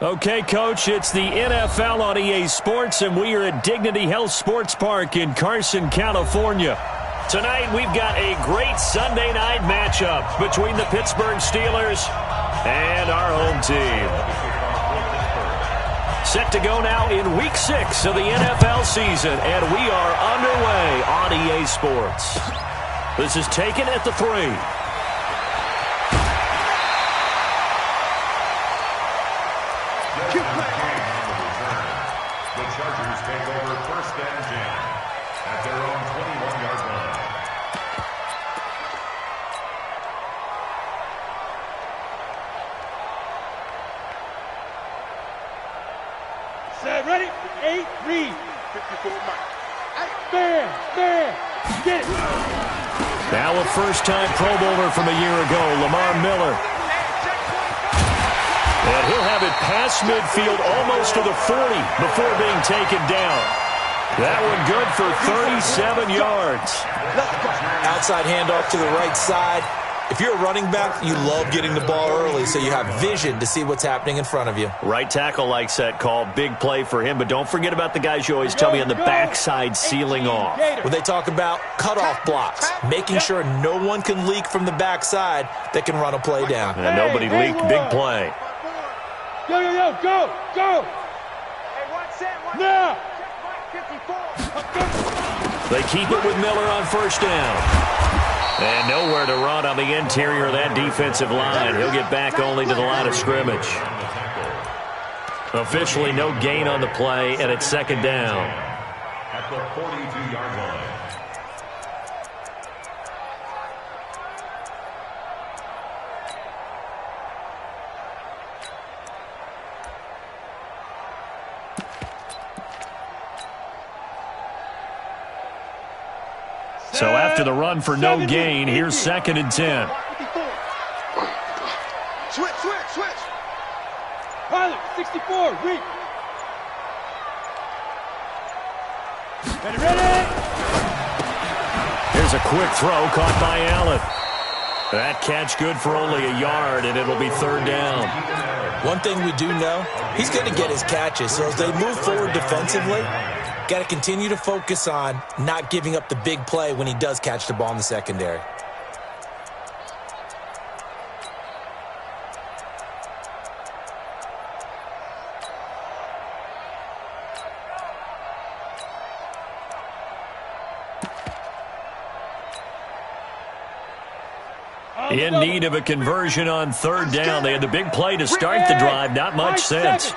Okay, Coach, it's the NFL on EA Sports, and we are at Dignity Health Sports Park in Carson, California. Tonight, we've got a great Sunday night matchup between the Pittsburgh Steelers and our home team. Set to go now in Week 6 of the NFL season, and we are underway on EA Sports. This is taken at the 3. The Chargers take over first and 10 at their own 21-yard line. Set, ready? 8, read. 54, Mike. Bam, bam, get it. Now a first-time Pro Bowler from a year ago, Lamar Miller. And he'll have it past midfield almost to the 40 before being taken down. That one good for 37 yards. Outside handoff to the right side. If you're a running back, you love getting the ball early so you have vision to see what's happening in front of you. Right tackle likes that call. Big play for him, but don't forget about the guys you always tell me on the backside sealing off. When they talk about cutoff blocks, making sure no one can leak from the backside that can run a play down. And nobody leaked. Big play. Yo, yo, yo, go, go. Now. They keep it with Miller on first down. And nowhere to run on the interior of that defensive line. He'll get back only to the line of scrimmage. Officially no gain on the play, and it's second down. At the 42-yard line. So after the run for no gain, here's second and 10. Switch. Pilot, 64, read. Ready. Here's a quick throw caught by Allen. That catch good for only a yard, and it'll be third down. One thing we do know, he's going to get his catches. So as they move forward defensively, got to continue to focus on not giving up the big play when he does catch the ball in the secondary. In need of a conversion on third down. They had the big play to start the drive. Not much sense. Oh,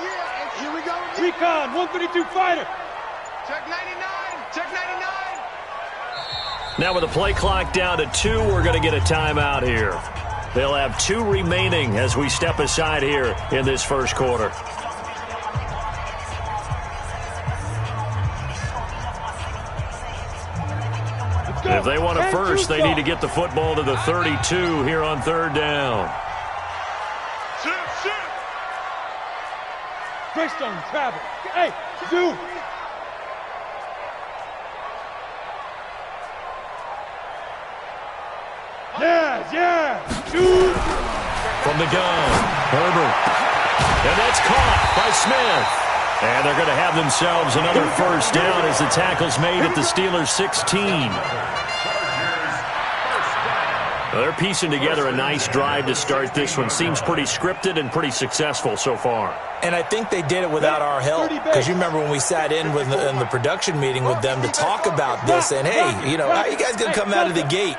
yeah. Here we go. Recon, 132 fighter. Check 99. Check 99. Now with the play clock down to 2, we're going to get a timeout here. They'll have 2 remaining as we step aside here in this first quarter. If they want a first, they need to get the football to the 32 here on third down. Greystone, travel. Hey, zoom. Yeah. Shoot. From the gun, Herbert. And that's caught by Smith. And they're going to have themselves another first down as the tackle's made at the Steelers' 16. They're piecing together a nice drive to start this one. Seems pretty scripted and pretty successful so far. And I think they did it without our help. Because you remember when we sat in the production meeting with them to talk about this. And, hey, how are you guys going to come out of the gate?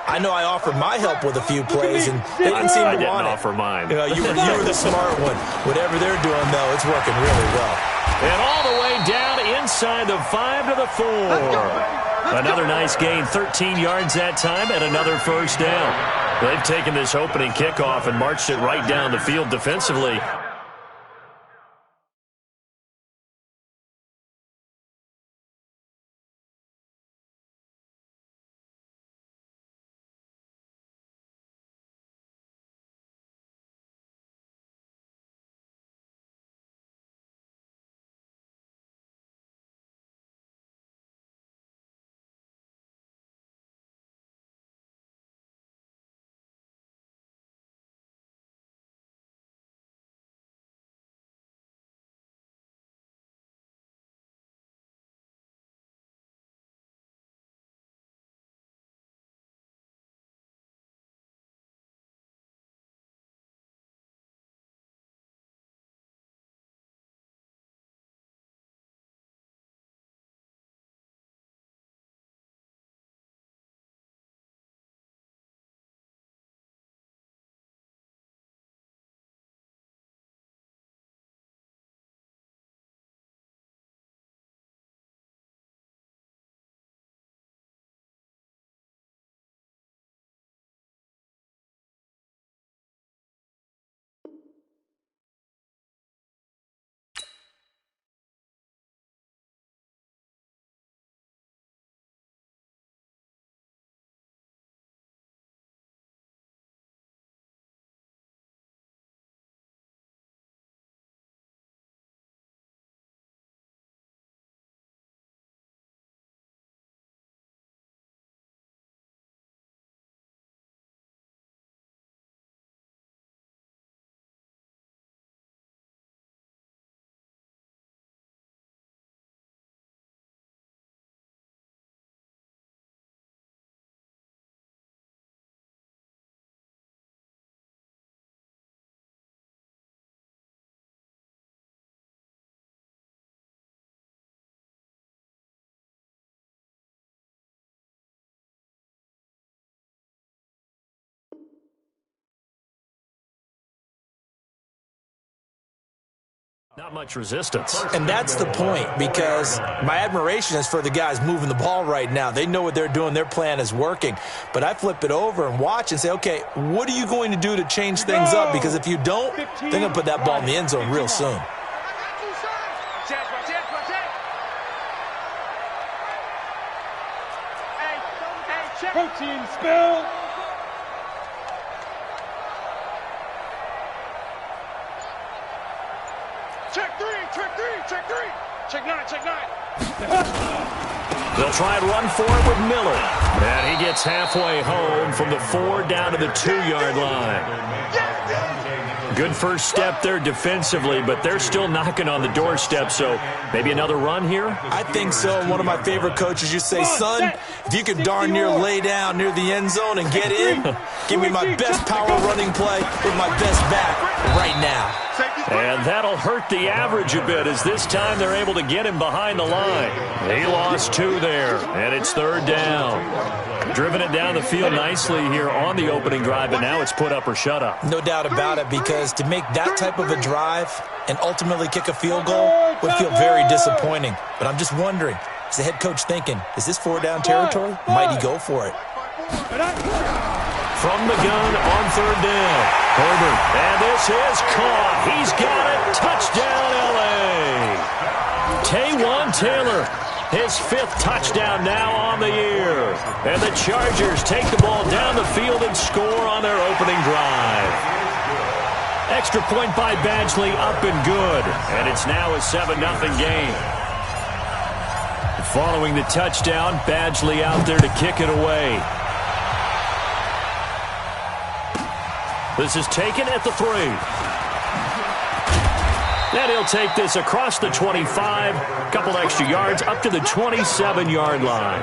I know I offered my help with a few plays, and they didn't seem to want it. I didn't offer mine. You were the smart one. Whatever they're doing, though, it's working really well. And all the way down inside the 5 to the 4. Another nice gain, 13 yards that time, and another first down. They've taken this opening kickoff and marched it right down the field defensively. Not much resistance. And that's the point, because my admiration is for the guys moving the ball right now. They know what they're doing. Their plan is working. But I flip it over and watch and say, okay, what are you going to do to change things up? Because if you don't, they're going to put that ball in the end zone real soon. Protein spill. Check three, check three, check three. Check nine, check nine. They'll try and run for it with Miller. And he gets halfway home from the 4 down to the 2-yard line. Good first step there defensively, but they're still knocking on the doorstep, so maybe another run here? I think so. One of my favorite coaches used to say, son, if you could darn near lay down near the end zone and get in, give me my best power running play with my best back right now. And that'll hurt the average a bit, as this time they're able to get him behind the line. He lost 2 there, and it's 3rd down. Driven it down the field nicely here on the opening drive, but now it's put up or shut up. No doubt about it, because to make that type of a drive and ultimately kick a field goal would feel very disappointing. But I'm just wondering, is the head coach thinking, is this 4-down territory? Might he go for it? From the gun on 3rd down. Herbert, and this is caught. He's got it. Touchdown, L.A. Taywan Taylor, his 5th touchdown now on the year. And the Chargers take the ball down the field and score on their opening drive. Extra point by Badgley, up and good. And it's now a 7-0 game. Following the touchdown, Badgley out there to kick it away. This is taken at the 3. And he'll take this across the 25, a couple extra yards, up to the 27-yard line.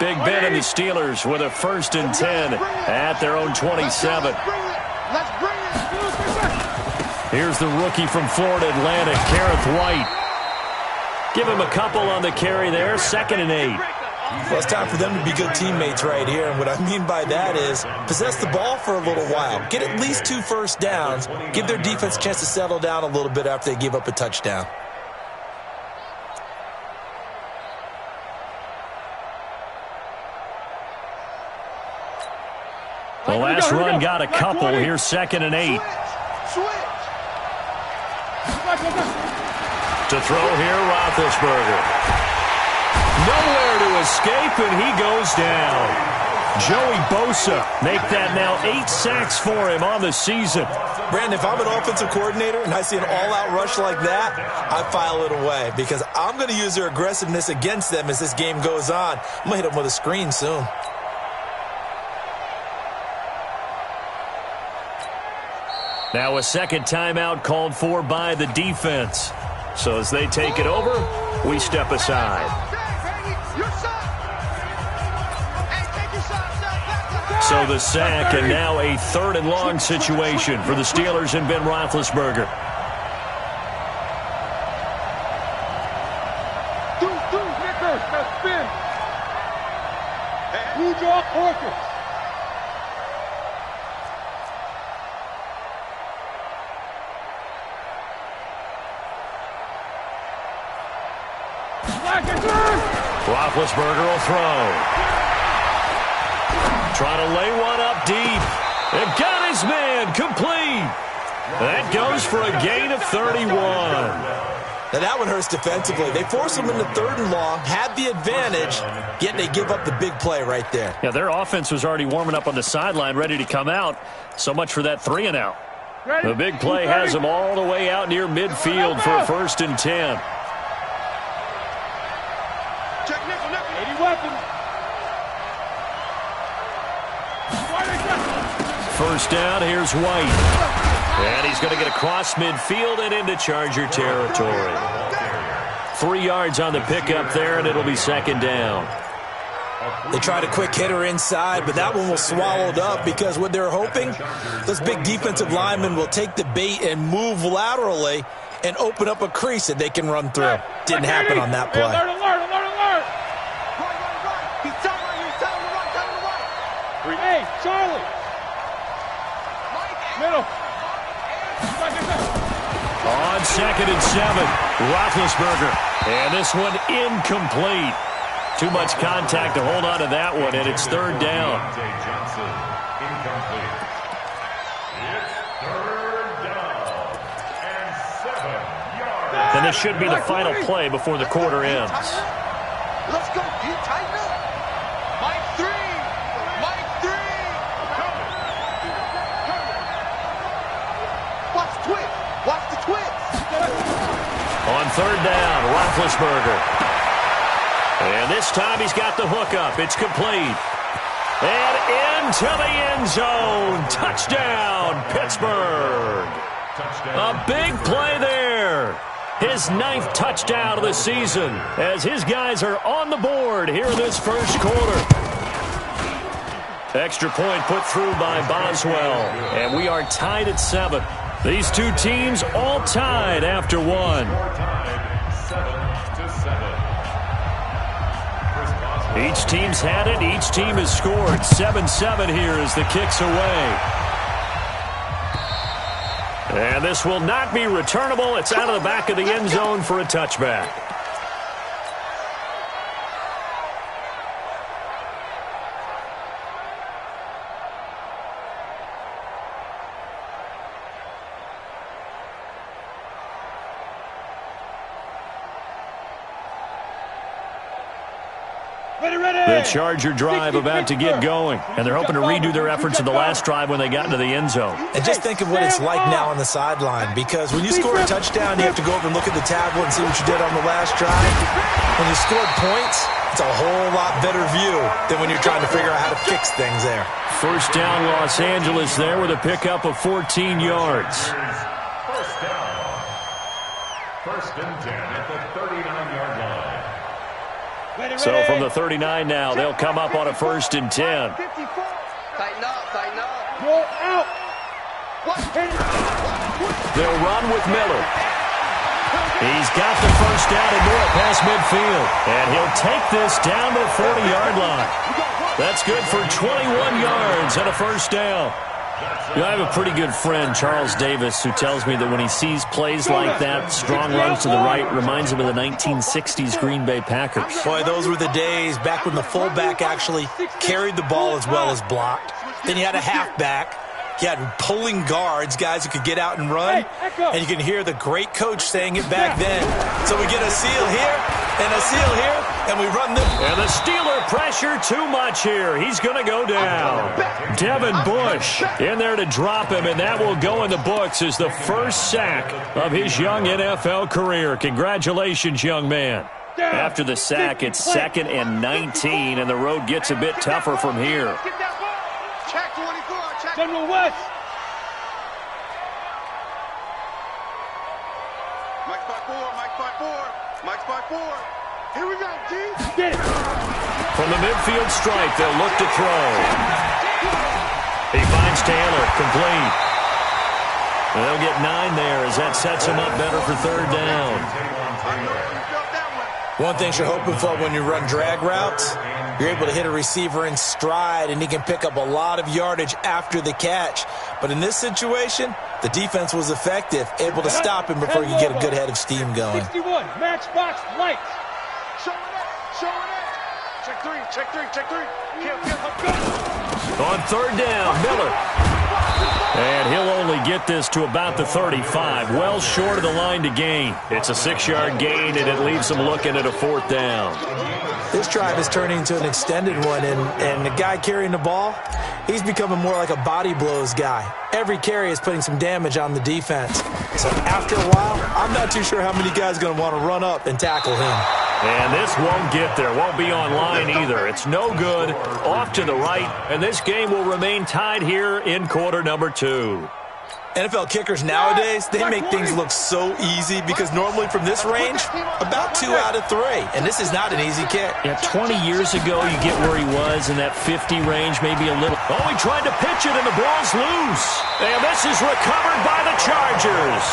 Big Ben and the Steelers with a 1st and 10 at their own 27. Let's bring it. Here's the rookie from Florida Atlantic, Gareth White. Give him a couple on the carry there, 2nd and 8. Well, it's time for them to be good teammates right here. And what I mean by that is possess the ball for a little while. Get at least 2 first downs. Give their defense a chance to settle down a little bit after they give up a touchdown. The last run got a couple. Here's 2nd and 8. To throw here, Roethlisberger. Nowhere to escape, and he goes down. Joey Bosa make that now 8 sacks for him on the season. Brandon, if I'm an offensive coordinator and I see an all-out rush like that, I file it away, because I'm going to use their aggressiveness against them as this game goes on. I'm going to hit them with a screen soon. Now a 2nd timeout called for by the defense. So as they take it over, we step aside. So the sack, and now a 3rd and long situation for the Steelers and Ben Roethlisberger. New York Orchids. Roethlisberger will throw. Trying to lay one up deep. And got his man complete. That goes for a gain of 31. Now that one hurts defensively. They force them into 3rd and long, had the advantage, yet they give up the big play right there. Yeah, their offense was already warming up on the sideline, ready to come out. So much for that 3 and out. The big play has them all the way out near midfield for a 1st and 10. First down, here's White. And he's going to get across midfield and into Charger territory. 3 yards on the pickup there, and it'll be 2nd down. They tried a quick hitter inside, but that one was swallowed up, because what they're hoping, those big defensive linemen will take the bait and move laterally and open up a crease that they can run through. Didn't happen on that play. Alert, alert, alert, alert. Right. He's telling right. He's telling right. Telling right. Hey, Charlie. Middle. On 2nd and 7, Roethlisberger. And this one incomplete. Too much contact to hold on to that one, and it's 3rd down. Johnson, incomplete. It's 3rd down and 7 yards. And this should be the final play before the quarter ends. Let's go, dude. Tighten up. Mike 3. Mike 3. Watch the twist. Watch the twist. On 3rd down, Roethlisberger. And this time he's got the hook up. It's complete. And into the end zone. Touchdown, Pittsburgh. A big play there. His 9th touchdown of the season as his guys are on the board here in this first quarter. Extra point put through by Boswell. And we are tied at 7. These two teams all tied after 1. 7-7. Each team's had it. Each team has scored. 7-7 here as the kick's away. And this will not be returnable. It's out of the back of the end zone for a touchback. The Charger drive about to get going, and they're hoping to redo their efforts in the last drive when they got into the end zone. And just think of what it's like now on the sideline, because when you score a touchdown, you have to go over and look at the tablet and see what you did on the last drive. When you scored points, it's a whole lot better view than when you're trying to figure out how to fix things there. First down, Los Angeles there with a pickup of 14 yards. First down. 1st and 10 at the 39-yard line. So from the 39 now, they'll come up on a 1st and 10. Tighten up. Tighten up. Go out. They'll run with Miller. He's got the first down and more past midfield. And he'll take this down to the 40-yard line. That's good for 21 yards and a first down. You know, I have a pretty good friend, Charles Davis, who tells me that when he sees plays like that, strong runs to the right, reminds him of the 1960s Green Bay Packers. Boy, those were the days back when the fullback actually carried the ball as well as blocked. Then you had a halfback. You had pulling guards, guys who could get out and run. And you can hear the great coach saying it back then. So we get a seal here and a seal here, and we run them. And the Steeler pressure too much here. He's going to go down. Devin Bush in there to drop him, and that will go in the books as the first sack of his young NFL career. Congratulations, young man. After the sack, it's 2nd and 19, and the road gets a bit tougher from here. Check 24. Check. General West. Mike's by 4. Mike's by 4. Mike's by 4. Here we go, G. Get it. From the midfield stripe, they'll look to throw. He finds Taylor, complete. They'll get 9 there as that sets him up better for 3rd down. One thing you're hoping for when you run drag routes, you're able to hit a receiver in stride, and he can pick up a lot of yardage after the catch. But in this situation, the defense was effective, able to stop him before he could get a good head of steam going. 61, matchbox lights. Show it up. Show it up. Check 3. Check 3. Check 3. Kill. On 3rd down, Miller. And he'll only get this to about the 35, well short of the line to gain. It's a 6-yard gain, and it leaves him looking at a 4th down. This drive is turning into an extended one, and the guy carrying the ball, he's becoming more like a body blows guy. Every carry is putting some damage on the defense. So after a while, I'm not too sure how many guys are going to want to run up and tackle him. And this won't get there, won't be on line either. It's no good, off to the right, and this game will remain tied here in quarter number 2. NFL kickers nowadays, they make things look so easy because normally from this range, about 2 out of 3. And this is not an easy kick. Yeah, 20 years ago, you get where he was in that 50 range, maybe a little. Oh, he tried to pitch it, and the ball's loose. And this is recovered by the Chargers.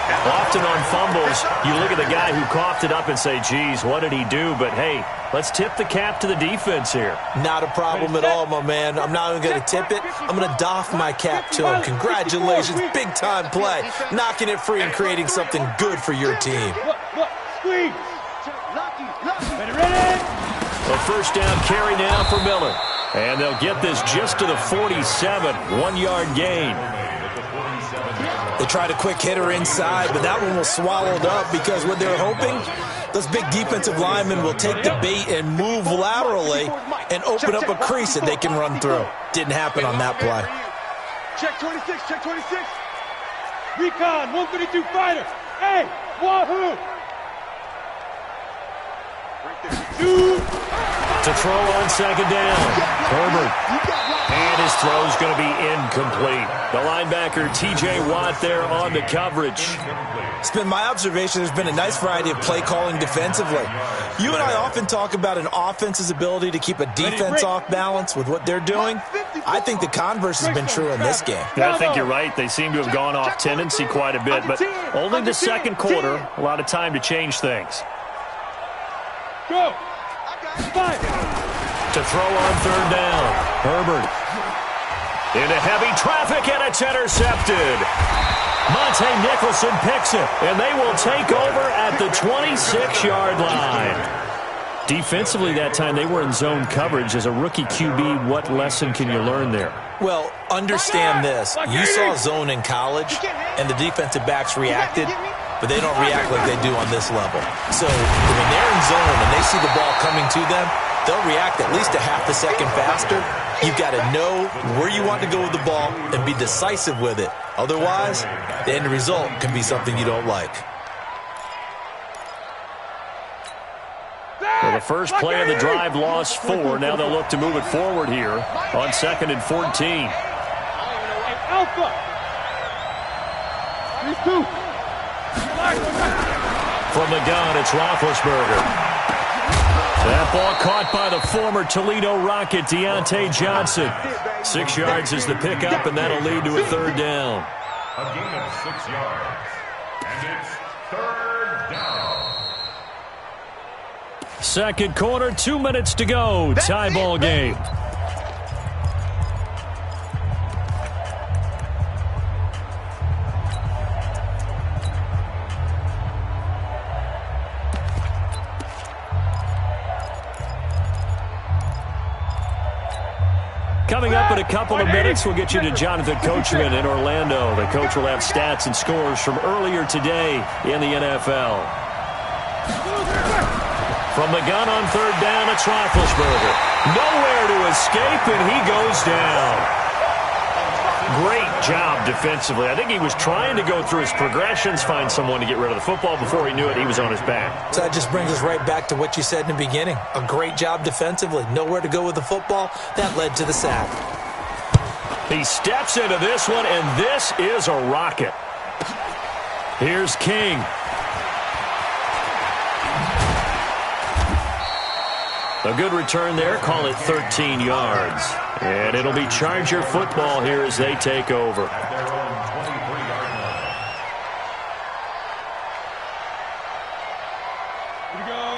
Often on fumbles, you look at the guy who coughed it up and say, geez, what did he do? But, hey, let's tip the cap to the defense here. Not a problem at all, my man. I'm not even going to tip it. I'm going to doff my cap to him. Congratulations, big-time play. Knocking it free and creating something good for your team. Squeeze. Ready. A first down carry now for Miller. And they'll get this just to the 47, 1-yard gain. They tried a quick hitter inside, but that one was swallowed up because what they're hoping, those big defensive linemen will take the bait and move laterally and open up a crease that they can run through. Didn't happen on that play. Check 26, check 26. Recon, 132 fighter. Hey, wahoo! To throw on second down. Herbert. And his throw's going to be incomplete. The linebacker, T.J. Watt, there on the coverage. It's been my observation there's been a nice variety of play calling defensively. You and I often talk about an offense's ability to keep a defense off balance with what they're doing. I think the converse has been true in this game. Yeah, I think you're right. They seem to have gone off tendency quite a bit, but only the second quarter, a lot of time to change things. Go. Five. To throw on third down. Herbert. Into heavy traffic, and it's intercepted. Monte Nicholson picks it, and they will take over at the 26-yard line. Defensively that time, they were in zone coverage. As a rookie QB, what lesson can you learn there? Well, understand this. You saw zone in college, and the defensive backs reacted, but they don't react like they do on this level. So when they're in zone and they see the ball coming to them, they'll react at least a half a second faster. You've got to know where you want to go with the ball and be decisive with it. Otherwise, the end result can be something you don't like. Well, the first play of the drive lost 4. Now they'll look to move it forward here on 2nd and 14. Alpha. 3-2. From the gun, it's Roethlisberger. That ball caught by the former Toledo Rocket, Deontay Johnson. 6 yards is the pickup, and that'll lead to a third down. A gain of 6 yards. And it's third down. Second quarter, 2 minutes to go. Tie ball game. Coming up in a couple of minutes, we'll get you to Jonathan Coachman in Orlando. The coach will have stats and scores from earlier today in the NFL. From the gun on third down, it's Roethlisberger. Nowhere to escape, and he goes down. Great job defensively. I think he was trying to go through his progressions, find someone to get rid of the football. Before he knew it, he was on his back. So that just brings us right back to what you said in the beginning. A great job defensively. Nowhere to go with the football. That led to the sack. He steps into this one, and this is a rocket. Here's King. A good return there. Call it 13 yards. And it'll be Charger football here as they take over. At their own 23-yard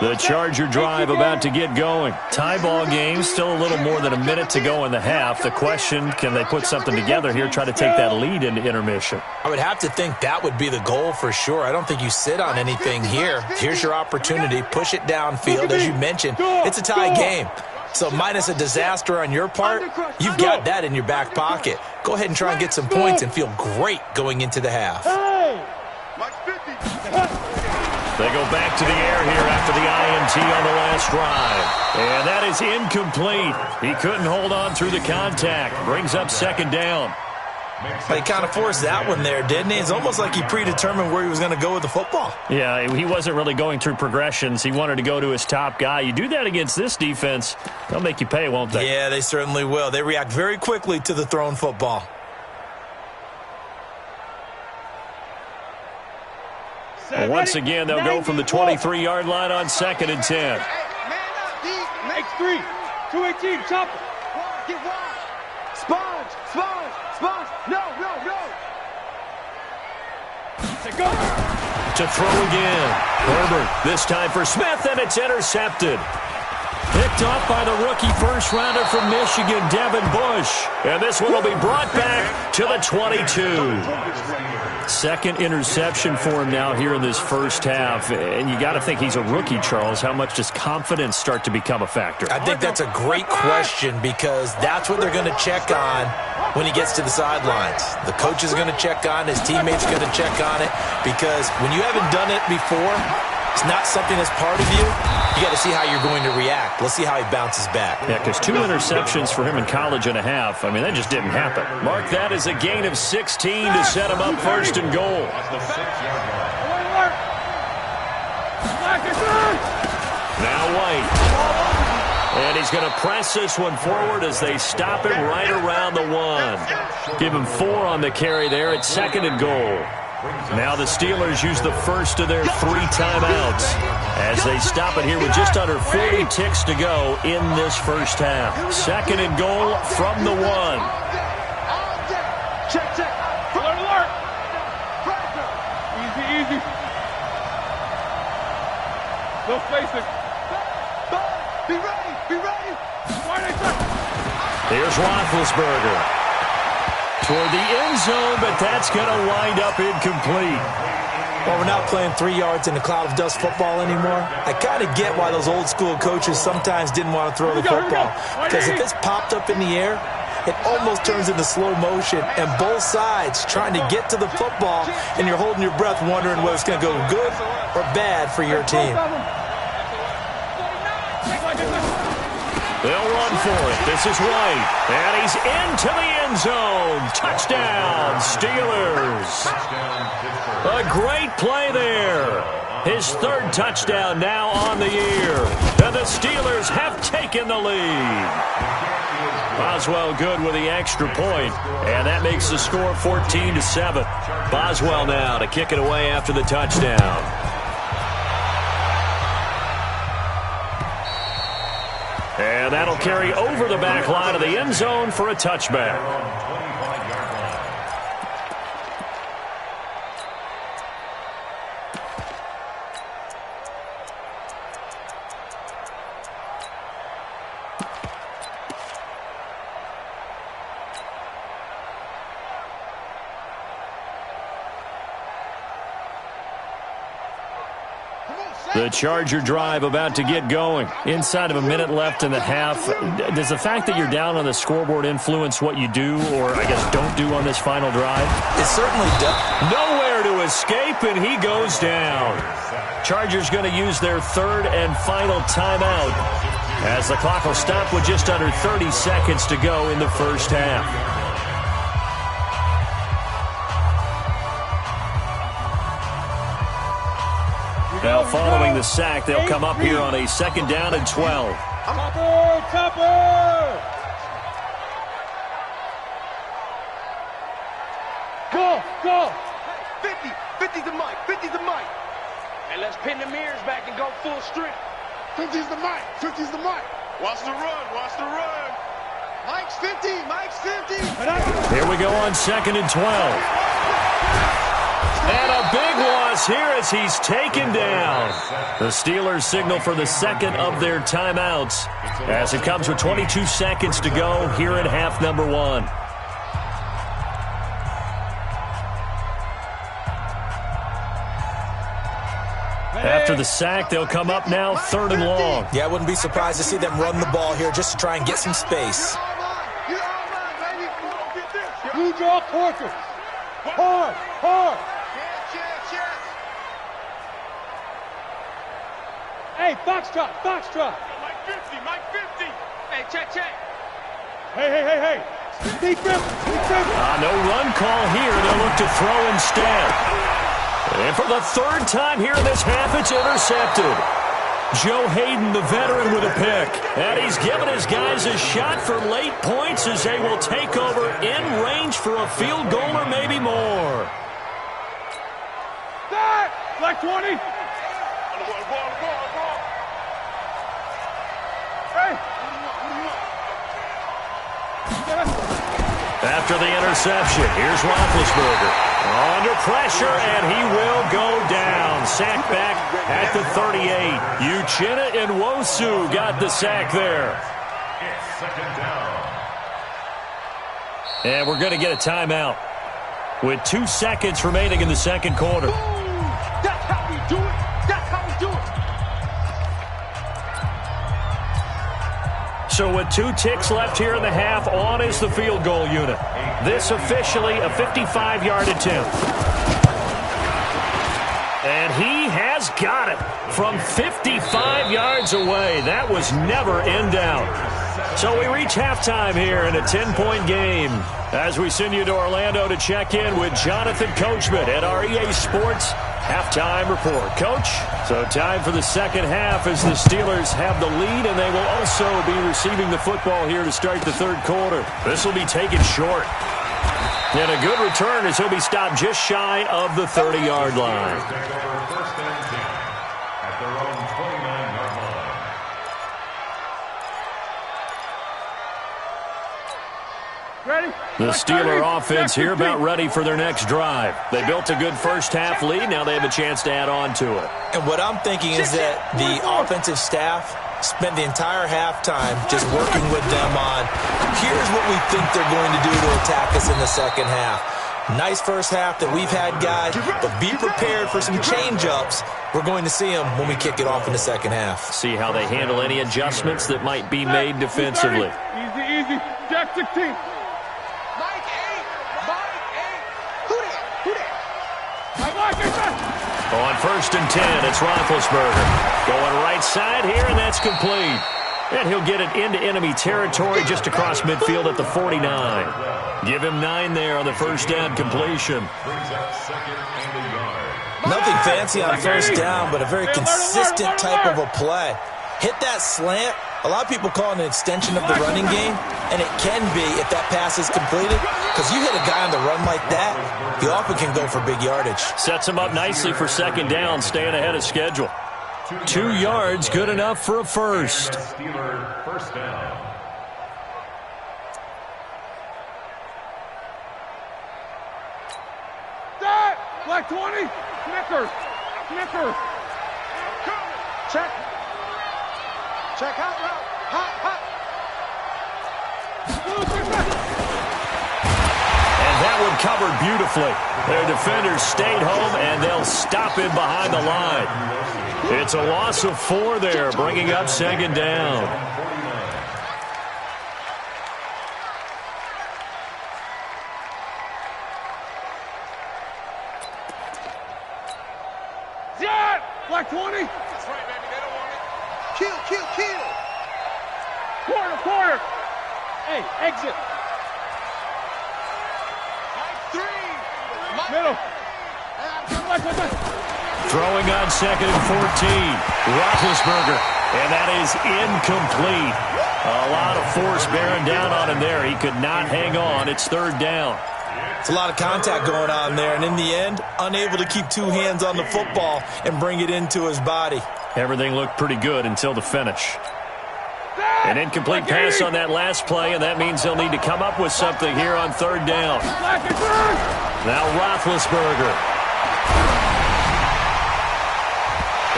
line. The Charger drive about to get going. Tie ball game, still a little more than a minute to go in the half. The question, can they put something together here, try to take that lead into intermission? I would have to think that would be the goal for sure. I don't think you sit on anything here. Here's your opportunity. Push it downfield. As you mentioned, it's a tie game. So minus a disaster on your part, you've got that in your back pocket. Go ahead and try and get some points and feel great going into the half. They go back to the air here after the INT on the last drive. And that is incomplete. He couldn't hold on through the contact. Brings up second down. He kind of forced that one there, didn't he? It's almost like he predetermined where he was going to go with the football. Yeah, he wasn't really going through progressions. He wanted to go to his top guy. You do that against this defense, they'll make you pay, won't they? Yeah, they certainly will. They react very quickly to the thrown football. Well, once again, they'll go from the 23-yard line on 2nd and 10. X3, 218, chopper. Get wide. Sponge. No. To throw again. Herbert, this time for Smith, and it's intercepted. Picked off by the rookie first-rounder from Michigan, Devin Bush. And this one will be brought back to the 22. Second interception for him now here in this first half. And you got to think he's a rookie, Charles. How much does confidence start to become a factor? I think that's a great question because that's what they're going to check on when he gets to the sidelines. The coach is going to check on, his teammates are going to check on it, because when you haven't done it before, it's not something that's part of you. You got to see how you're going to react. Let's see how he bounces back. Yeah, because 2 interceptions for him in college and a half. I mean, that just didn't happen. Mark that as a gain of 16 to set him up first and goal. Now White. And he's going to press this one forward as they stop him right around the 1. Give him 4 on the carry there at second and goal. Now the Steelers use the first of their 3 timeouts as they stop it here with just under 40 ticks to go in this first half. Second and goal from the 1. Check, check. Alert, alert. Easy, easy. No spacing. Be ready, be ready. Here's Roethlisberger. Toward the end zone, but that's going to wind up incomplete. Well, we're not playing 3 yards in a cloud of dust football anymore. I kind of get why those old school coaches sometimes didn't want to throw the football. Because if it's popped up in the air, it almost turns into slow motion, and both sides trying to get to the football, and you're holding your breath wondering whether it's going to go good or bad for your team. They'll run for it. This is White. And he's into the end zone. Touchdown, Steelers. A great play there. His 3rd touchdown now on the year. And the Steelers have taken the lead. Boswell good with the extra point. And that makes the score 14-7. Boswell now to kick it away after the touchdown. And that'll carry over the back line of the end zone for a touchback. The Charger drive about to get going. Inside of a minute left in the half. Does the fact that you're down on the scoreboard influence what you do, or I guess don't do on this final drive? It certainly does. Nowhere to escape, and he goes down. Chargers going to use their 3rd and final timeout as the clock will stop with just under 30 seconds to go in the first half. Now following the sack, they'll come up here on a 2nd down and 12. Topper! Go! 50, 50's the mic, 50's the mic. And let's pin the mirrors back and go full strength. 50's the mic, 50's the mic. Watch the run. Mike's 50, Mike's 50. Here we go on 2nd and 12. And a big loss here as he's taken down. The Steelers signal for the 2nd of their timeouts as it comes with 22 seconds to go here in half number 1. After the sack, they'll come up now 3rd and long. Yeah, I wouldn't be surprised to see them run the ball here just to try and get some space. You draw quarter. Hard. Hey, foxtrot. Mike 50. Hey, check. Hey. No run call here. They'll look to throw instead. And for the 3rd time here in this half, it's intercepted. Joe Hayden, the veteran, with a pick. And he's given his guys a shot for late points as they will take over in range for a field goal or maybe more. Black 20. Hey. After the interception, here's Roethlisberger. Under pressure, and he will go down. Sack back at the 38. Uchenna Nwosu got the sack there. It's second down. And we're going to get a timeout with 2 seconds remaining in the second quarter. That's how we do it. That's how we do it. So with 2 ticks left here in the half, on is the field goal unit. This officially a 55-yard attempt. And he has got it from 55 yards away. That was never in doubt. So we reach halftime here in a 10-point game as we send you to Orlando to check in with Jonathan Coachman at our EA Sports Halftime Report. Coach, so time for the second half as the Steelers have the lead, and they will also be receiving the football here to start the third quarter. This will be taken short. And a good return as he'll be stopped just shy of the 30-yard line. First and 10 at their own 29-yard line. Ready? The Steeler offense here about ready for their next drive. They built a good first half lead. Now they have a chance to add on to it. And what I'm thinking is that the offensive staff spent the entire halftime just working with them on, here's what we think they're going to do to attack us in the second half. Nice first half that we've had, guys, but be prepared for some change-ups. We're going to see them when we kick it off in the second half. See how they handle any adjustments that might be made defensively. Easy, easy. Jack 16. Mike 8. Who that? On first and 10, it's Roethlisberger. Going right side here, and that's complete. And he'll get it into enemy territory just across midfield at the 49. Give him 9 there on the first down completion. Brings up second and a yard. Nothing fancy on first down, but a very consistent type of a play. Hit that slant. A lot of people call it an extension of the running game, and it can be if that pass is completed, because you hit a guy on the run like that, he often can go for big yardage. Sets him up nicely for second down, staying ahead of schedule. 2 yards, good enough for a first. Steeler first down. Black 20. Snickers. Check. Check out route. Hot. And that one covered beautifully. Their defenders stayed home, and they'll stop him behind the line. It's a loss of 4 there, bringing up second down. Black 20. That's right, baby. They don't want it. Kill. Quarter. Hey, exit. Mike 3. Middle. Throwing on second and 14. Roethlisberger. And that is incomplete. A lot of force bearing down on him there. He could not hang on. It's third down. It's a lot of contact going on there, and in the end, unable to keep 2 hands on the football and bring it into his body. Everything looked pretty good until the finish. An incomplete pass on that last play, and that means they'll need to come up with something here on third down. Now Roethlisberger.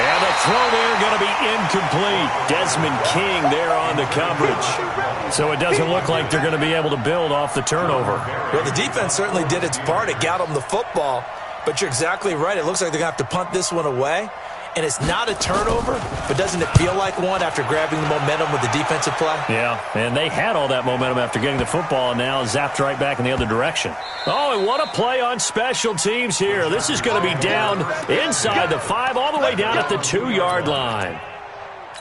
And the throw there going to be incomplete. Desmond King there on the coverage. So it doesn't look like they're going to be able to build off the turnover. Well, the defense certainly did its part. It got them the football. But you're exactly right. It looks like they're going to have to punt this one away. And it's not a turnover, but doesn't it feel like one after grabbing the momentum with the defensive play? Yeah, and they had all that momentum after getting the football, and now zapped right back in the other direction. Oh, and what a play on special teams here. This is going to be down inside the 5, all the way down at the 2-yard line.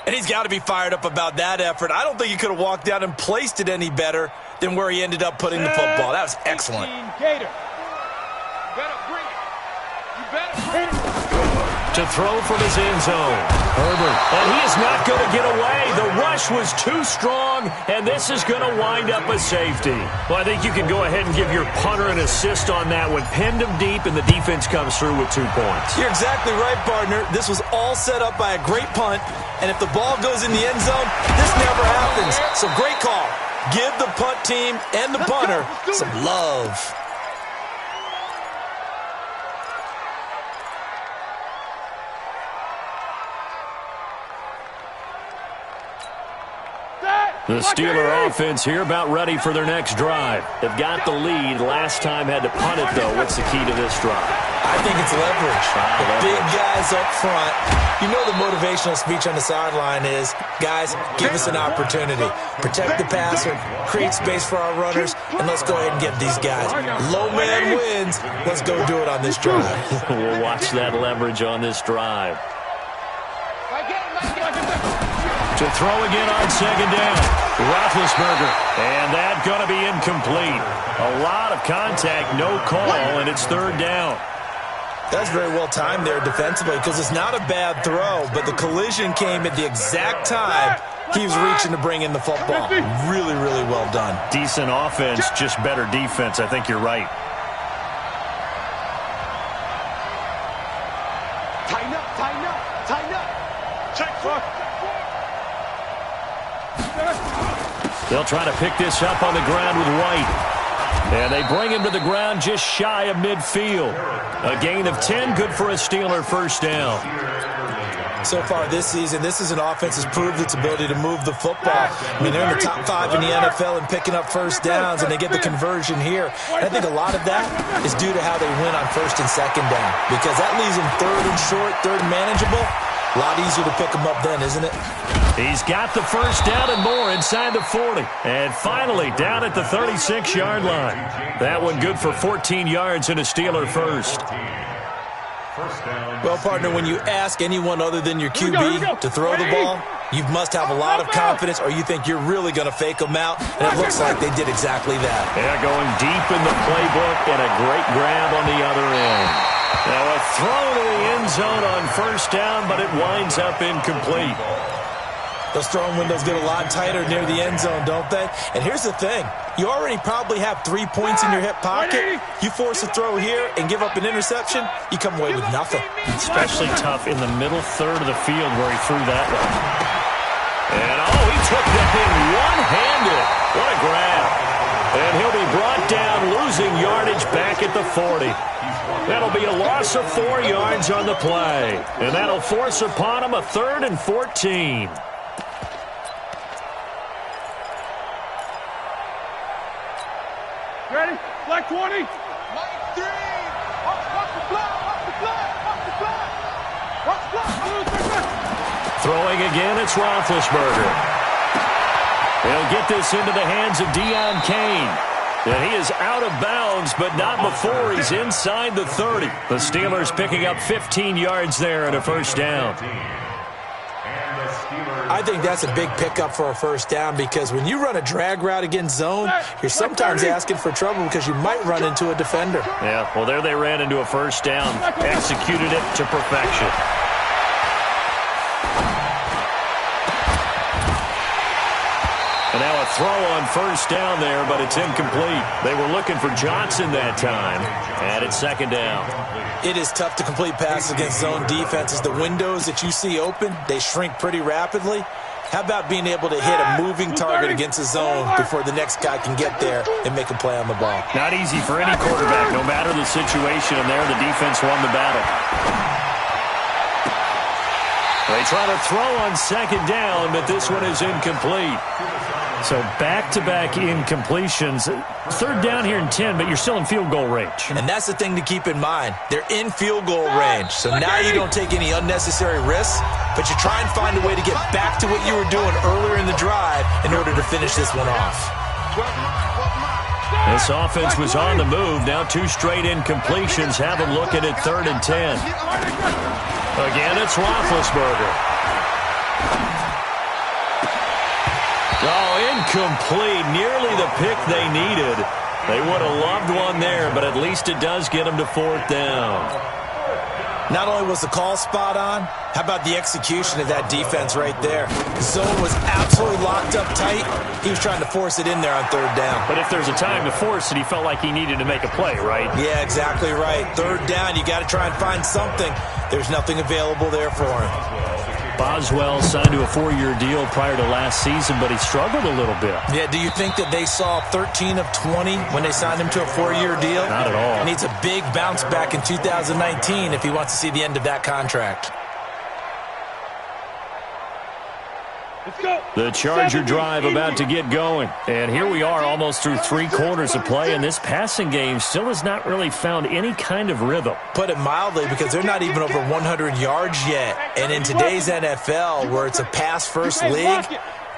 And he's got to be fired up about that effort. I don't think he could have walked down and placed it any better than where he ended up putting the football. That was excellent. Gator. You better bring it. To throw from his end zone. Herbert. And he is not going to get away. The rush was too strong, and this is going to wind up a safety. Well, I think you can go ahead and give your punter an assist on that one. Pinned him deep, and the defense comes through with 2 points. You're exactly right, partner. This was all set up by a great punt, and if the ball goes in the end zone, this never happens. So great call. Give the punt team and the punter some love. The Steeler offense here about ready for their next drive. They've got the lead. Last time had to punt it, though. What's the key to this drive? I think it's leverage. The big guys up front. You know the motivational speech on the sideline is, guys, give us an opportunity. Protect the passer, create space for our runners, and let's go ahead and get these guys. Low man wins. Let's go do it on this drive. We'll watch that leverage on this drive. To throw again on second down. Roethlisberger. And that's going to be incomplete. A lot of contact, no call, and it's third down. That's very well timed there defensively because it's not a bad throw, but the collision came at the exact time he was reaching to bring in the football. Really, really well done. Decent offense, just better defense. I think you're right. Tighten up, tighten up, tighten up. Check foot. They'll try to pick this up on the ground with White. And they bring him to the ground just shy of midfield. A gain of 10, good for a Steeler first down. So far this season, this is an offense that's proved its ability to move the football. I mean, they're in the top 5 in the NFL and picking up first downs, and they get the conversion here. And I think a lot of that is due to how they win on first and second down, because that leaves them third and short, third and manageable. A lot easier to pick them up then, isn't it? He's got the first down and more inside the 40. And finally down at the 36-yard line. That one good for 14 yards and a Steeler first. Well, partner, when you ask anyone other than your QB to throw the ball, you must have a lot of confidence, or you think you're really going to fake them out, and it looks like they did exactly that. They're going deep in the playbook, and a great grab on the other end. Now a throw to the end zone on first down, but it winds up incomplete. Those throwing windows get a lot tighter near the end zone, don't they? And here's the thing. You already probably have 3 points in your hip pocket. You force a throw here and give up an interception, you come away with nothing. Especially tough in the middle third of the field where he threw that one. And, he took that thing one-handed. What a grab. And he'll be brought down, losing yardage back at the 40. That'll be a loss of 4 yards on the play. And that'll force upon him a 3rd and 14. Ready? Black 20. Mike 3. Watch the block, watch the block, watch the block. Watch the block. Throwing again, it's Roethlisberger. He'll get this into the hands of Deion Kane. And he is out of bounds, but not before he's inside the 30. The Steelers picking up 15 yards there and a first down. I think that's a big pickup for a first down, because when you run a drag route against zone, you're sometimes asking for trouble because you might run into a defender. Yeah, well, there they ran into a first down, executed it to perfection. And now a throw on first down there, but it's incomplete. They were looking for Johnson that time, and it's second down. It is tough to complete passes against zone defenses. The windows that you see open, they shrink pretty rapidly. How about being able to hit a moving target against a zone before the next guy can get there and make a play on the ball? Not easy for any quarterback, no matter the situation, and there the defense won the battle. They try to throw on second down, but this one is incomplete. So back-to-back incompletions. Third down here in 10, but you're still in field goal range. And that's the thing to keep in mind. They're in field goal range. So now you don't take any unnecessary risks, but you try and find a way to get back to what you were doing earlier in the drive in order to finish this one off. This offense was on the move. Now 2 straight incompletions have them looking at 3rd and 10. Again, it's Roethlisberger. Incomplete. Nearly the pick they needed. They would have loved one there, but at least it does get them to 4th down. Not only was the call spot on, how about the execution of that defense right there? The zone was absolutely locked up tight. He was trying to force it in there on 3rd down. But if there's a time to force it, he felt like he needed to make a play, right? Yeah, exactly right. 3rd down, you got to try and find something. There's nothing available there for him. Boswell signed to a 4-year deal prior to last season, but he struggled a little bit. Yeah, do you think that they saw 13 of 20 when they signed him to a 4-year deal? Not at all. He needs a big bounce back in 2019 if he wants to see the end of that contract. The Charger drive about to get going. And here we are almost through 3 quarters of play, and this passing game still has not really found any kind of rhythm. Put it mildly, because they're not even over 100 yards yet. And in today's NFL, where it's a pass-first league,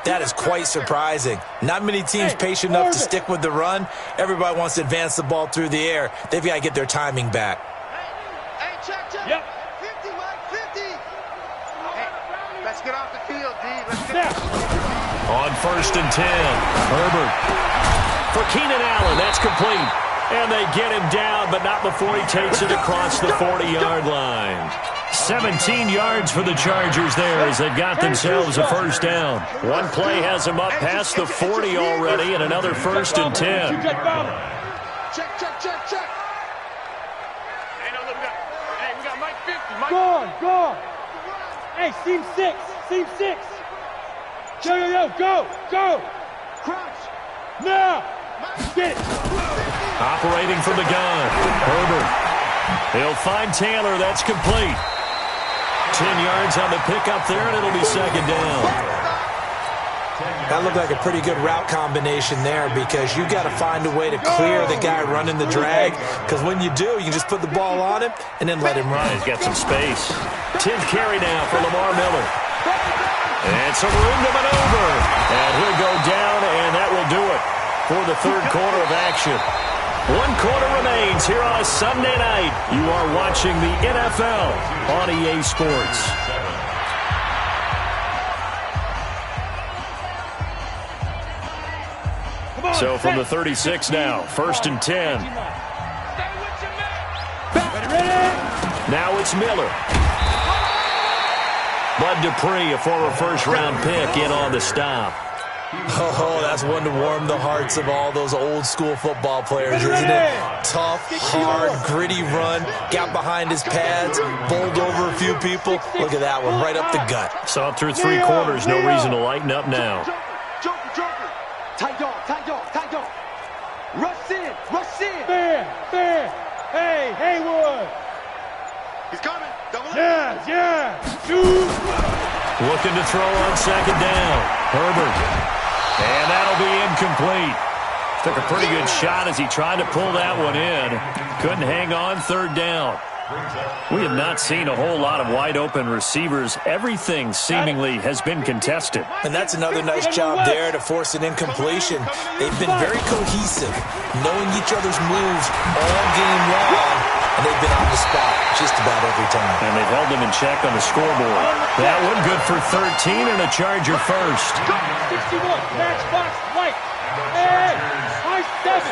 that is quite surprising. Not many teams patient enough to stick with the run. Everybody wants to advance the ball through the air. They've got to get their timing back. Hey, check. Yep. 50, Mike, 50. Hey, let's get off the field, D. Let's get On 1st and 10, Herbert. For Keenan Allen, that's complete. And they get him down, but not before he takes it across the 40-yard line. 17 yards for the Chargers there as they've got themselves a first down. One play has them up past the 40 already, and another 1st and 10. check. Hey, no, look, we got Mike 50. Mike. Go. Hey, seam 6. Yo, go. Crouch. Now. Get it. Operating from the gun, Herbert. He'll find Taylor. That's complete. 10 yards on the pickup there, and it'll be 2nd down. That looked like a pretty good route combination there, because you got to find a way to clear the guy running the drag, because when you do, you can just put the ball on him and then let him run. He's got some space. 10th carry now for Lamar Miller. And some room to maneuver. And he'll go down, and that will do it for the 3rd quarter of action. 1 quarter remains here on a Sunday night. You are watching the NFL on EA Sports. So from the 36 now, 1st and 10. Now it's Miller. Bud Dupree, a former first-round pick, in on the stop. Oh, that's one to warm the hearts of all those old-school football players, isn't it? Tough, hard, gritty run, got behind his pads, bowled over a few people. Look at that one, right up the gut. Saw through 3 quarters, no reason to lighten up now. Joker. Tight dog. Rush in. Fair. Hey, Haywood. He's coming. Double up. Yeah. Shoot. Looking to throw on 2nd down. Herbert. And that'll be incomplete. Took a pretty good shot as he tried to pull that one in. Couldn't hang on. 3rd down. We have not seen a whole lot of wide-open receivers. Everything seemingly has been contested. And that's another nice job there to force an incompletion. They've been very cohesive, knowing each other's moves all game long, and they've been on the spot just about every time. And they've held them in check on the scoreboard. That one good for 13 and a Charger first. 61, matchbox, white. Hey, nice 7.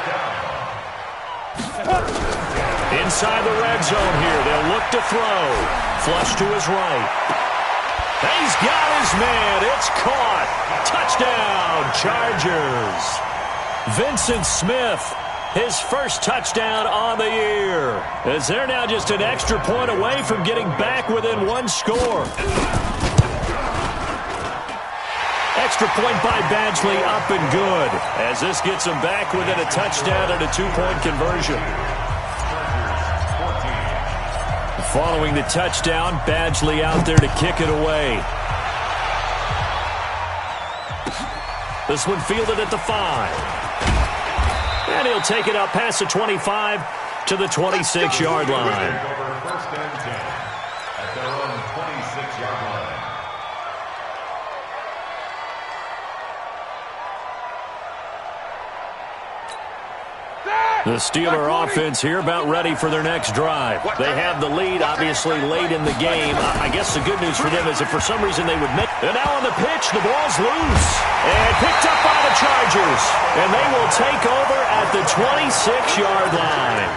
Inside the red zone here. They'll look to throw. Flush to his right. He's got his man. It's caught. Touchdown, Chargers. Vincent Smith, his first touchdown on the year. As they're now just an extra point away from getting back within 1 score. Extra point by Badgley, up and good. As this gets them back within a touchdown and a 2-point conversion. Following the touchdown, Badgley out there to kick it away. This one fielded at the 5. And he'll take it up past the 25 to the 26-yard line. First and 10 at their own 26-yard line. The Steeler offense here about ready for their next drive. They have the lead, obviously, late in the game. I guess the good news for them is if for some reason they would make... And now on the pitch, the ball's loose. And picked up by the Chargers. And they will take over at the 26-yard line.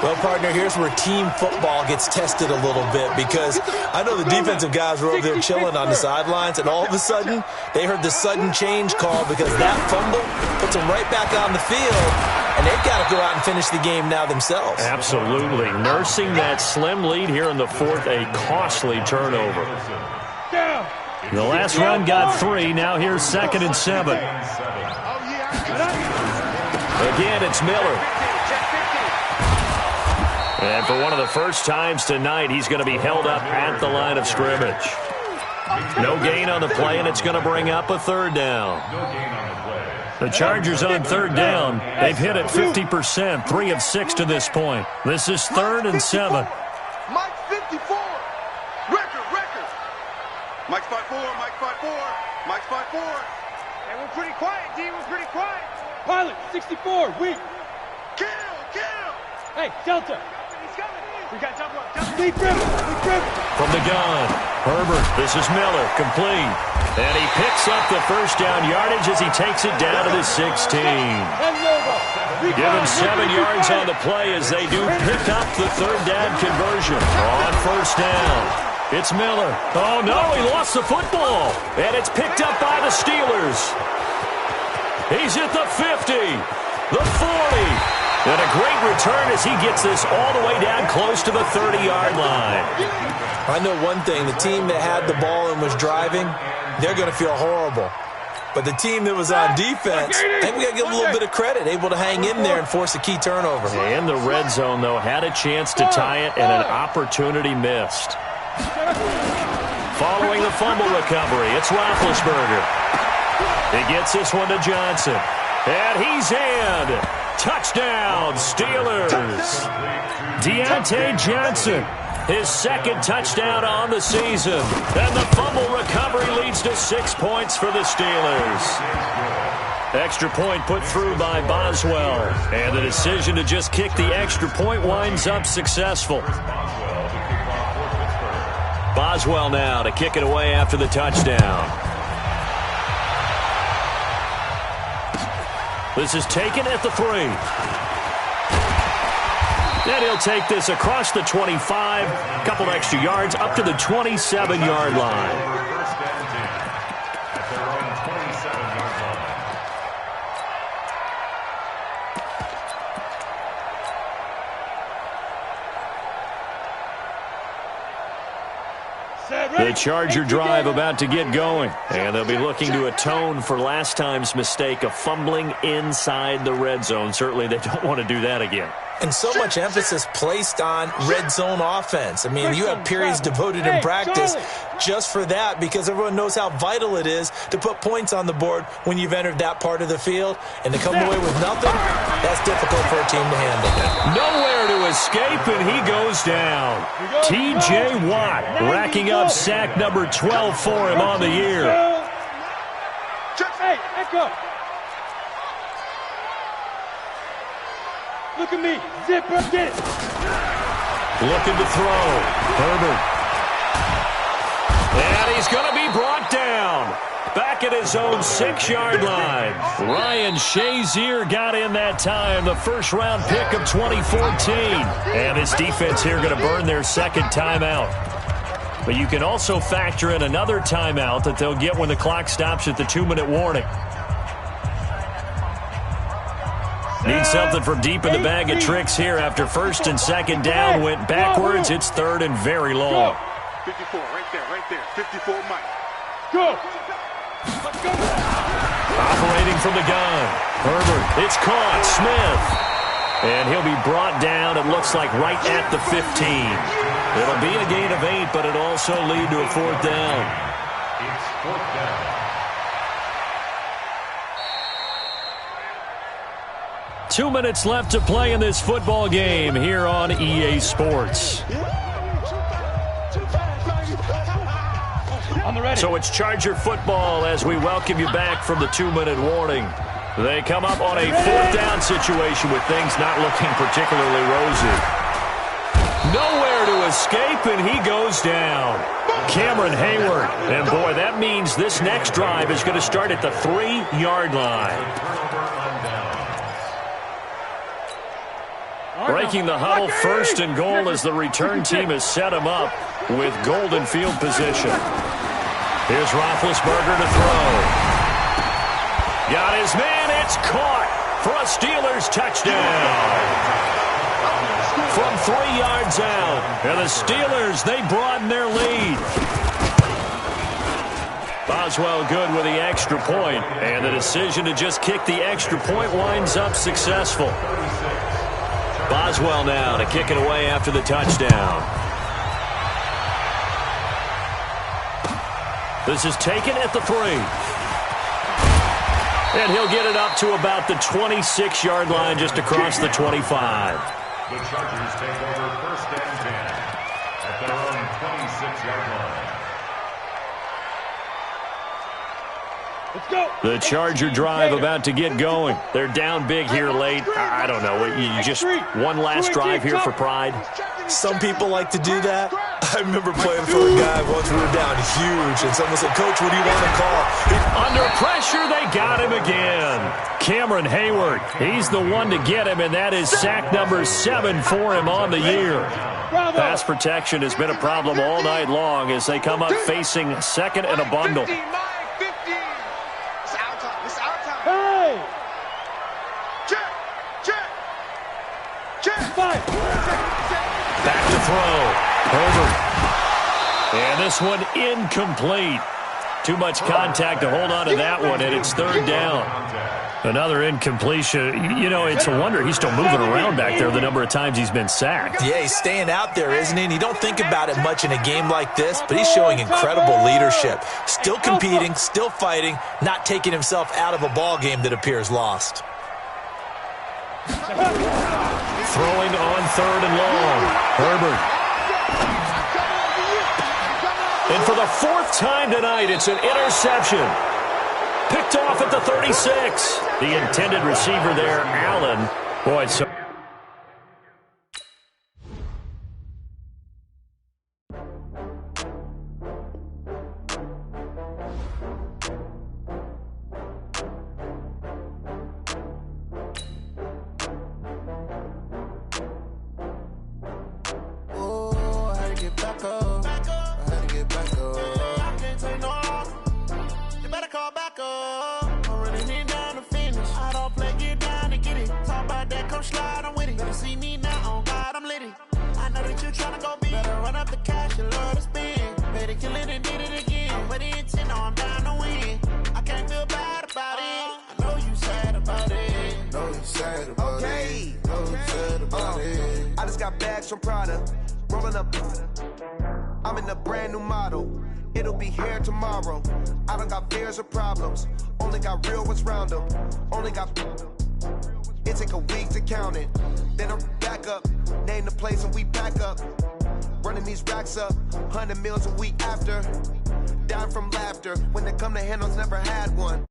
Well, partner, here's where team football gets tested a little bit, because I know the defensive guys were over there chilling on the sidelines, and all of a sudden, they heard the sudden change call because that fumble puts them right back on the field, and they've got to go out and finish the game now themselves. Absolutely. Nursing that slim lead here in the 4th, a costly turnover. The last run got 3. Now here's 2nd and 7. Again, it's Miller. And for one of the first times tonight, he's going to be held up at the line of scrimmage. No gain on the play, and it's going to bring up a 3rd down. The Chargers on 3rd down. They've hit it 50%, 3 of 6 to this point. This is 3rd and 7. Mike 54. Record. Mike's 5-4. Mike's 5-4. Mike's 5-4. Hey, we're pretty quiet, D. We're pretty quiet. Pilot, 64. Weak. Kill. Hey, Delta. He's coming. We got jump up. Deep river. From the gun, Herbert. This is Miller, complete. And he picks up the first down yardage as he takes it down to the 16. Give him 7 yards on the play as they do pick up the 3rd down conversion. On 1st down, it's Miller. Oh, no, he lost the football. And it's picked up by the Steelers. He's at the 50, the 40. And a great return as he gets this all the way down close to the 30-yard line. I know one thing. The team that had the ball and was driving, they're going to feel horrible. But the team that was on defense, I think we got to give them a little bit of credit, able to hang in there and force a key turnover. In the red zone, though, had a chance to tie it and an opportunity missed. Following the fumble recovery, it's Roethlisberger. He gets this one to Johnson. And he's in. Touchdown, Steelers. Deontay Johnson, his 2nd touchdown on the season. And the fumble recovery leads to 6 points for the Steelers. Extra point put through by Boswell. And the decision to just kick the extra point winds up successful. Boswell now to kick it away after the touchdown. This is taken at the 3. And he'll take this across the 25, a couple extra yards, up to the 27-yard line. The Charger drive about to get going, and they'll be looking to atone for last time's mistake of fumbling inside the red zone. Certainly they don't want to do that again. And so much emphasis placed on red zone offense. I mean, you have periods devoted in practice just for that because everyone knows how vital it is to put points on the board when you've entered that part of the field. And to come away with nothing, that's difficult for a team to handle. Nowhere to escape, and he goes down. T.J. Watt racking up sack number 12 for him on the year. Hey, Echo. Look at me. Zipper, get it. Looking to throw. Herbert. And he's going to be brought down. Back at his own 6-yard line. Ryan Shazier got in that time. The first-round pick of 2014. And his defense here going to burn their 2nd timeout. But you can also factor in another timeout that they'll get when the clock stops at the 2-minute warning. Need something from deep in the bag of tricks here after 1st and 2nd down went backwards. It's 3rd and very long. 54, right there. 54, Mike. Go. Operating from the gun. Herbert, it's caught. Smith. And he'll be brought down, it looks like, right at the 15. It'll be a gain of 8, but it'll also lead to a 4th down. It's 4th down. 2 minutes left to play in this football game here on EA Sports. So it's Charger football as we welcome you back from the 2-minute warning. They come up on a 4th down situation with things not looking particularly rosy. Nowhere to escape, and he goes down. Cameron Hayward. And, boy, that means this next drive is going to start at the 3-yard line. Breaking the huddle, 1st and goal as the return team has set him up with golden field position. Here's Roethlisberger to throw. Got his man, it's caught for a Steelers touchdown. From 3 yards out, and the Steelers, they broaden their lead. Boswell good with the extra point, and the decision to just kick the extra point winds up successful. Boswell now to kick it away after the touchdown. This is taken at the 3. And he'll get it up to about the 26-yard line, just across the 25. The Chargers take over 1st and 10 at their own 26-yard line. Let's go. The Charger drive about to get going. They're down big here late. I don't know. You just one last drive here for pride. Some people like to do that. I remember playing for a guy once we were down huge, and someone said, "Coach, what do you want to call?" Under pressure, they got him again. Cameron Hayward, he's the one to get him, and that is sack number 7 for him on the year. Pass protection has been a problem all night long as they come up facing second and a bundle. Back to throw. Herbert. And this one incomplete. Too much contact to hold on to that one, and it's 3rd down. Another incompletion. You know, it's a wonder he's still moving around back there the number of times he's been sacked. Yeah, he's staying out there, isn't he? And you don't think about it much in a game like this, but he's showing incredible leadership. Still competing, still fighting, not taking himself out of a ball game that appears lost. Throwing on 3rd and long. Herbert. And for the 4th time tonight, it's an interception. Picked off at the 36. The intended receiver there, Allen. Boy, so... From Prada, rolling up. I'm in a brand new model. It'll be here tomorrow. I don't got fears or problems. Only got real ones round them. Only got. It take a week to count it. Then I'm back up. Name the place and we pack up. Running these racks up. 100 meals a week after. Down from laughter. When they come to handles, never had one.